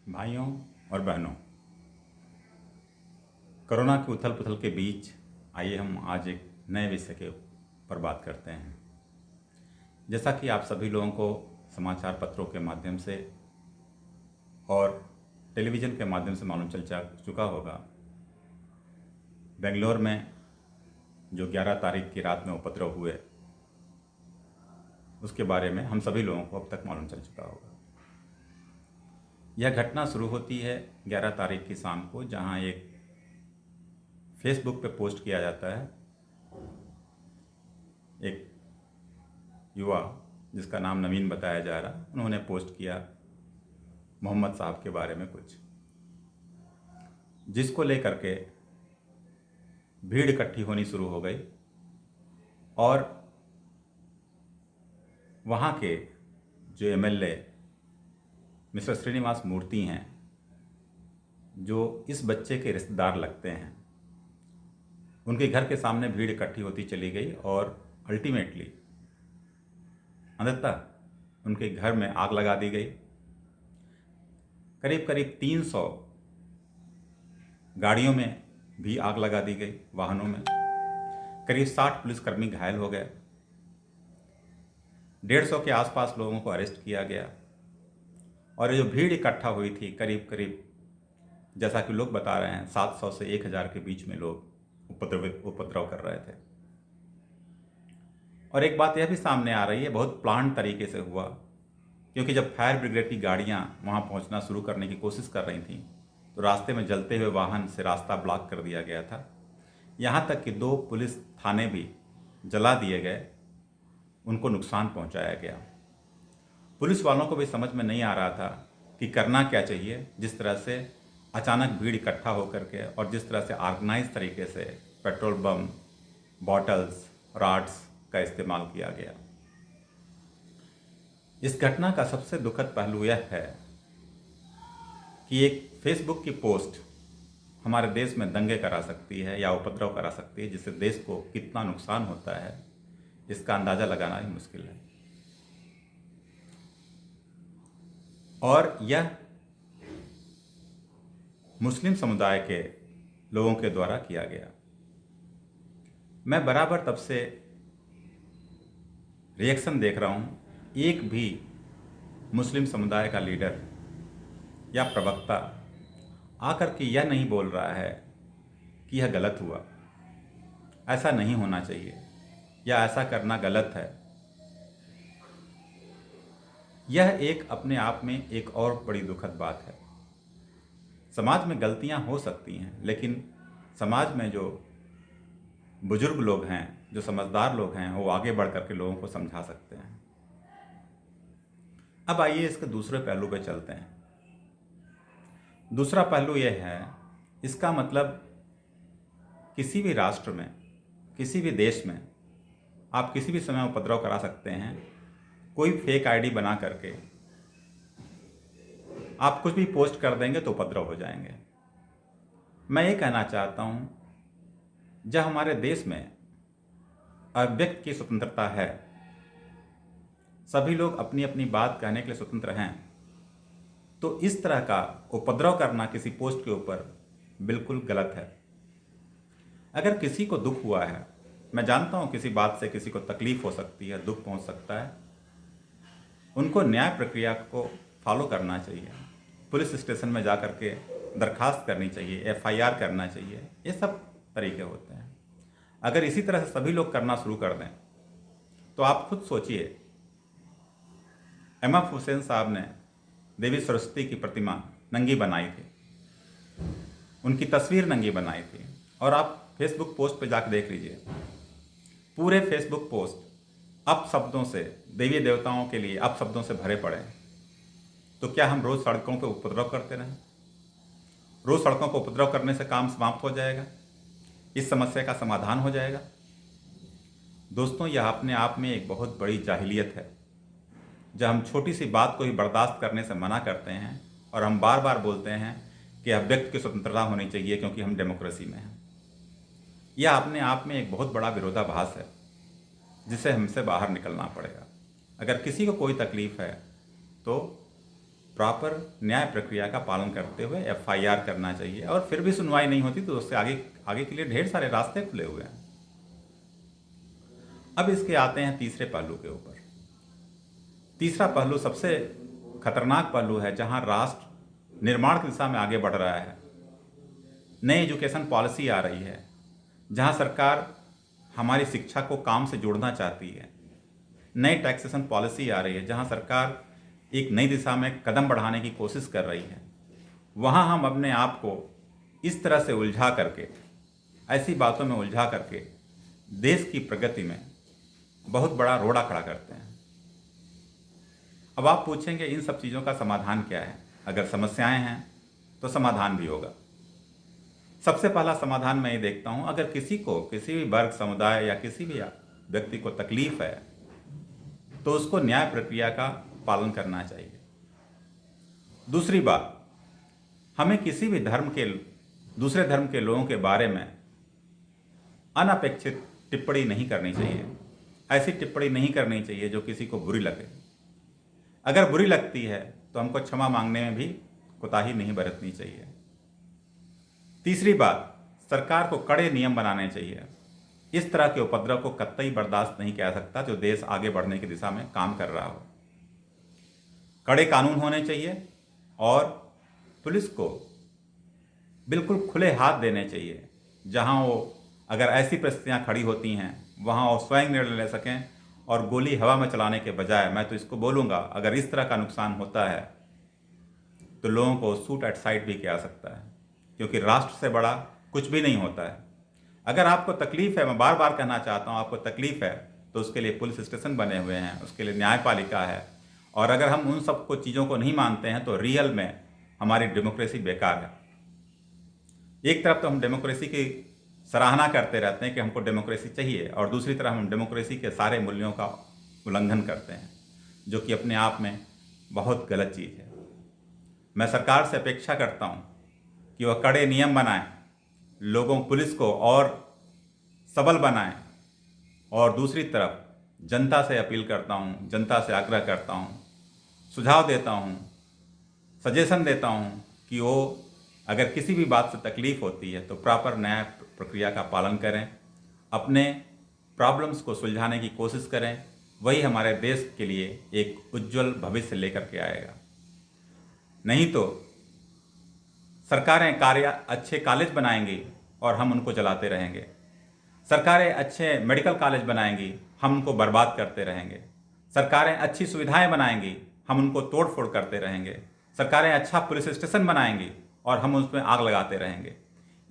भाइयों और बहनों, कोरोना की उथल पुथल के बीच आइए हम आज एक नए विषय के ऊपर बात करते हैं। जैसा कि आप सभी लोगों को समाचार पत्रों के माध्यम से और टेलीविज़न के माध्यम से मालूम चल चुका होगा, बेंगलोर में जो 11 तारीख की रात में उपद्रव हुए उसके बारे में हम सभी लोगों को अब तक मालूम चल चुका होगा। यह घटना शुरू होती है 11 तारीख की शाम को, जहां एक फेसबुक पे पोस्ट किया जाता है। एक युवा जिसका नाम नवीन बताया जा रहा, उन्होंने पोस्ट किया मोहम्मद साहब के बारे में कुछ, जिसको लेकर के भीड़ इकट्ठी होनी शुरू हो गई और वहाँ के जो एमएलए मिस्टर श्रीनिवास मूर्ति हैं, जो इस बच्चे के रिश्तेदार लगते हैं, उनके घर के सामने भीड़ इकट्ठी होती चली गई और अल्टीमेटली अंततः उनके घर में आग लगा दी गई। करीब करीब 300 गाड़ियों में भी आग लगा दी गई, वाहनों में। करीब 60 पुलिसकर्मी घायल हो गए। 150 के आसपास लोगों को अरेस्ट किया गया और ये जो भीड़ इकट्ठा हुई थी, करीब करीब जैसा कि लोग बता रहे हैं 700 से 1000 के बीच में लोग उपद्रव कर रहे थे। और एक बात यह भी सामने आ रही है, बहुत प्लान तरीके से हुआ, क्योंकि जब फायर ब्रिगेड की गाड़ियां वहां पहुंचना शुरू करने की कोशिश कर रही थीं तो रास्ते में जलते हुए वाहन से रास्ता ब्लॉक कर दिया गया था। यहां तक कि 2 पुलिस थाने भी जला दिए गए, उनको नुकसान पहुंचाया गया। पुलिस वालों को भी समझ में नहीं आ रहा था कि करना क्या चाहिए, जिस तरह से अचानक भीड़ इकट्ठा होकर के और जिस तरह से ऑर्गेनाइज तरीके से पेट्रोल बम, बॉटल्स, रॉड्स का इस्तेमाल किया गया। इस घटना का सबसे दुखद पहलू यह है कि एक फेसबुक की पोस्ट हमारे देश में दंगे करा सकती है या उपद्रव करा सकती है, जिससे देश को कितना नुकसान होता है इसका अंदाजा लगाना ही मुश्किल है। और यह मुस्लिम समुदाय के लोगों के द्वारा किया गया। मैं बराबर तब से रिएक्शन देख रहा हूं, एक भी मुस्लिम समुदाय का लीडर या प्रवक्ता आकर के यह नहीं बोल रहा है कि यह गलत हुआ, ऐसा नहीं होना चाहिए या ऐसा करना गलत है। यह एक अपने आप में एक और बड़ी दुखद बात है। समाज में गलतियां हो सकती हैं, लेकिन समाज में जो बुजुर्ग लोग हैं, जो समझदार लोग हैं, वो आगे बढ़ करके लोगों को समझा सकते हैं। अब आइए इसके दूसरे पहलू पे चलते हैं। दूसरा पहलू यह है, इसका मतलब किसी भी राष्ट्र में, किसी भी देश में आप किसी भी समय उपद्रव करा सकते हैं। कोई फेक आईडी बना करके आप कुछ भी पोस्ट कर देंगे तो उपद्रव हो जाएंगे। मैं ये कहना चाहता हूं, जब हमारे देश में अभिव्यक्ति की स्वतंत्रता है, सभी लोग अपनी अपनी बात कहने के लिए स्वतंत्र हैं, तो इस तरह का उपद्रव करना किसी पोस्ट के ऊपर बिल्कुल गलत है। अगर किसी को दुख हुआ है, मैं जानता हूं किसी बात से किसी को तकलीफ हो सकती है, दुख पहुंच सकता है, उनको न्याय प्रक्रिया को फॉलो करना चाहिए। पुलिस स्टेशन में जा कर के दरखास्त करनी चाहिए, एफआईआर करना चाहिए, ये सब तरीके होते हैं। अगर इसी तरह से सभी लोग करना शुरू कर दें तो आप खुद सोचिए, एमएफ हुसैन साहब ने देवी सरस्वती की प्रतिमा नंगी बनाई थी, उनकी तस्वीर नंगी बनाई थी, और आप फेसबुक पोस्ट पे जाकर देख लीजिए, पूरे फेसबुक पोस्ट अपशब्दों से, देवी देवताओं के लिए अपशब्दों से भरे पड़े हैं। तो क्या हम रोज सड़कों पे उपद्रव करते रहें? रोज सड़कों पर उपद्रव करने से काम समाप्त हो जाएगा? इस समस्या का समाधान हो जाएगा? दोस्तों, यह अपने आप में एक बहुत बड़ी जाहिलियत है, जब हम छोटी सी बात को ही बर्दाश्त करने से मना करते हैं और हम बार बार बोलते हैं कि अभिव्यक्ति की स्वतंत्रता होनी चाहिए क्योंकि हम डेमोक्रेसी में हैं। यह अपने आप में एक बहुत बड़ा विरोधाभास है, जिसे हमसे बाहर निकलना पड़ेगा। अगर किसी को कोई तकलीफ है तो प्रॉपर न्याय प्रक्रिया का पालन करते हुए एफआईआर करना चाहिए, और फिर भी सुनवाई नहीं होती तो उससे आगे आगे के लिए ढेर सारे रास्ते खुले हुए हैं। अब इसके आते हैं तीसरे पहलू के ऊपर। तीसरा पहलू सबसे खतरनाक पहलू है, जहां राष्ट्र निर्माण की दिशा में आगे बढ़ रहा है। नई एजुकेशन पॉलिसी आ रही है, जहां सरकार हमारी शिक्षा को काम से जोड़ना चाहती है। नई टैक्सेशन पॉलिसी आ रही है, जहां सरकार एक नई दिशा में कदम बढ़ाने की कोशिश कर रही है। वहां हम अपने आप को इस तरह से उलझा करके, ऐसी बातों में उलझा करके देश की प्रगति में बहुत बड़ा रोड़ा खड़ा करते हैं। अब आप पूछेंगे इन सब चीज़ों का समाधान क्या है? अगर समस्याएं हैं तो समाधान भी होगा। सबसे पहला समाधान मैं ये देखता हूं, अगर किसी को किसी भी वर्ग, समुदाय या किसी भी व्यक्ति को तकलीफ है तो उसको न्याय प्रक्रिया का पालन करना चाहिए। दूसरी बात, हमें किसी भी दूसरे धर्म के लोगों के बारे में अनपेक्षित टिप्पणी नहीं करनी चाहिए। ऐसी टिप्पणी नहीं करनी चाहिए जो किसी को बुरी लगे। अगर बुरी लगती है तो हमको क्षमा मांगने में भी कोताही नहीं बरतनी चाहिए। तीसरी बात, सरकार को कड़े नियम बनाने चाहिए। इस तरह के उपद्रव को कतई बर्दाश्त नहीं किया सकता जो देश आगे बढ़ने की दिशा में काम कर रहा हो। कड़े कानून होने चाहिए और पुलिस को बिल्कुल खुले हाथ देने चाहिए। जहां वो अगर ऐसी परिस्थितियां खड़ी होती हैं वहां वो स्वयं निर्णय ले सकें, और गोली हवा में चलाने के बजाय, मैं तो इसको बोलूँगा, अगर इस तरह का नुकसान होता है तो लोगों को शूट एट साइट भी किया जा सकता है, क्योंकि राष्ट्र से बड़ा कुछ भी नहीं होता है। अगर आपको तकलीफ है, मैं बार बार कहना चाहता हूँ, आपको तकलीफ है तो उसके लिए पुलिस स्टेशन बने हुए हैं, उसके लिए न्यायपालिका है। और अगर हम उन सब को चीज़ों को नहीं मानते हैं तो रियल में हमारी डेमोक्रेसी बेकार है। एक तरफ तो हम डेमोक्रेसी की सराहना करते रहते हैं कि हमको डेमोक्रेसी चाहिए, और दूसरी तरफ हम डेमोक्रेसी के सारे मूल्यों का उल्लंघन करते हैं, जो कि अपने आप में बहुत गलत चीज़ है। मैं सरकार से अपेक्षा करता हूँ कि वह कड़े नियम बनाएं, पुलिस को और सबल बनाएं, और दूसरी तरफ जनता से अपील करता हूँ, जनता से आग्रह करता हूँ, सुझाव देता हूँ, सजेशन देता हूँ कि वो अगर किसी भी बात से तकलीफ होती है तो प्रॉपर न्याय प्रक्रिया का पालन करें, अपने प्रॉब्लम्स को सुलझाने की कोशिश करें। वही हमारे देश के लिए एक उज्जवल भविष्य लेकर के आएगा। नहीं तो सरकारें अच्छे कॉलेज बनाएंगी और हम उनको चलाते रहेंगे। सरकारें अच्छे मेडिकल कॉलेज बनाएंगी, हम उनको बर्बाद करते रहेंगे। सरकारें अच्छी सुविधाएं बनाएंगी, हम उनको तोड़ फोड़ करते रहेंगे। सरकारें अच्छा पुलिस स्टेशन बनाएंगी और हम उसमें आग लगाते रहेंगे।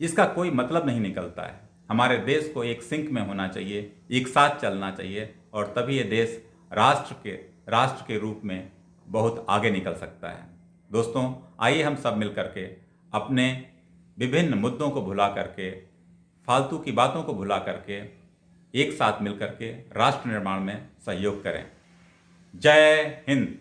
इसका कोई मतलब नहीं निकलता है। हमारे देश को एक सिंक में होना चाहिए, एक साथ चलना चाहिए, और तभी ये देश राष्ट्र के रूप में बहुत आगे निकल सकता है। दोस्तों, आइए हम सब मिल करके अपने विभिन्न मुद्दों को भुला करके, फालतू की बातों को भुला करके, एक साथ मिल करके राष्ट्र निर्माण में सहयोग करें। जय हिंद।